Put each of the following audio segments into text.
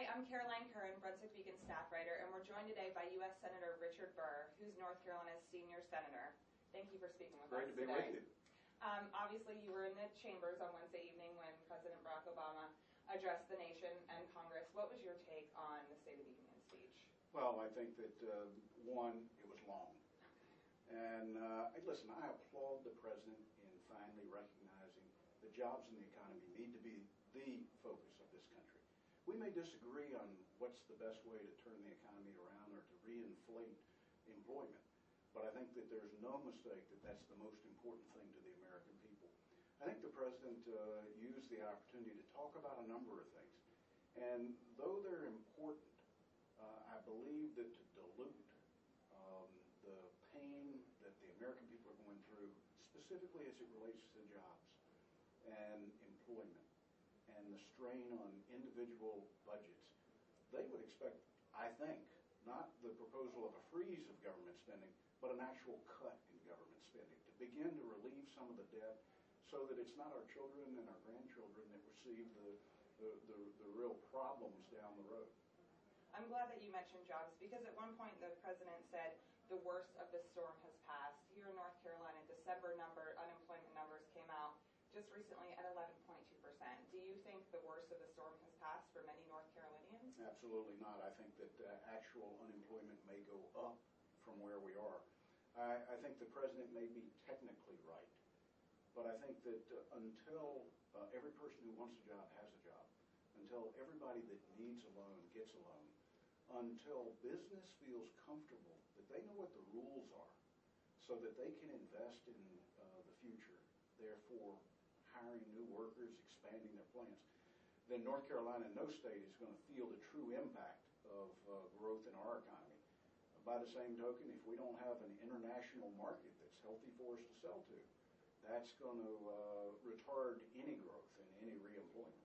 Hi, I'm Caroline Curran, Brunswick Beacon staff writer, and we're joined today by U.S. Senator Richard Burr, who's North Carolina's senior senator. Thank you for speaking with us today. Great to be with you. Obviously, you were in the chambers on Wednesday evening when President Barack Obama addressed the nation and Congress. What was your take on the State of the Union speech? Well, I think that, one, it was long. And listen, I applaud the President in finally recognizing that jobs in the economy need to be the focus of this country. We may disagree on what's the best way to turn the economy around or to reinflate employment, but I think that there's no mistake that that's the most important thing to the American people. I think the President used the opportunity to talk about a number of things, and though they're important, I believe that to dilute the pain that the American people are going through, specifically as it relates to jobs and employment, and the strain on individual budgets, they would expect, I think, not the proposal of a freeze of government spending, but an actual cut in government spending to begin to relieve some of the debt so that it's not our children and our grandchildren that receive the real problems down the road. I'm glad that you mentioned jobs because at one point the President said the worst of the storm has passed. Here in North Carolina, December unemployment numbers came out just recently at 11.2%. Do you think the worst of the storm has passed for many North Carolinians? Absolutely not. I think that actual unemployment may go up from where we are. I think the President may be technically right, but I think that until every person who wants a job has a job, until everybody that needs a loan gets a loan, until business feels comfortable that they know what the rules are so that they can invest in the future, therefore hiring new workers, expanding their plants, then North Carolina, no state, is going to feel the true impact of growth in our economy. By the same token, if we don't have an international market that's healthy for us to sell to, that's going to retard any growth and any reemployment.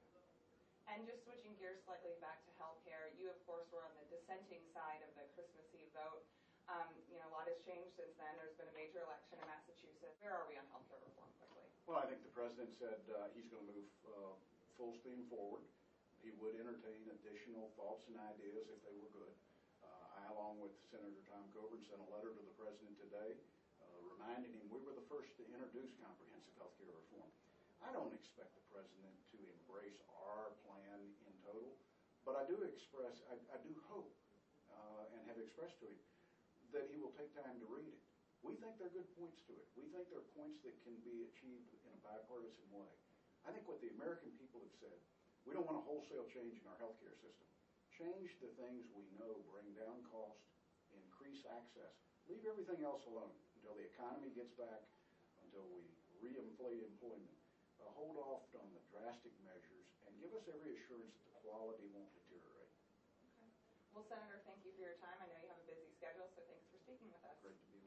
And just switching gears slightly back to healthcare, you, of course, were on the dissenting side of the Christmas Eve vote. A lot has changed since then. There's been a major election in Massachusetts. Where are we on healthcare reform, quickly? Well, I think the President said he's going to move full steam forward. He would entertain additional thoughts and ideas if they were good. I, along with Senator Tom Coburn, sent a letter to the President today reminding him we were the first to introduce comprehensive healthcare reform. I don't expect the President to embrace our plan in total, but I do hope and have expressed to him that he will take time to read it. We think there are good points to it. We think there are points that can be achieved in a bipartisan way. I think what the American people have said, we don't want a wholesale change in our healthcare system. Change the things we know bring down cost, increase access, leave everything else alone until the economy gets back, until we reinflate employment. Hold off on the drastic measures and give us every assurance that the quality won't deteriorate. Okay. Well, Senator, thank you for your time. I know you have a busy schedule, so thanks for speaking with us. Great to be with you.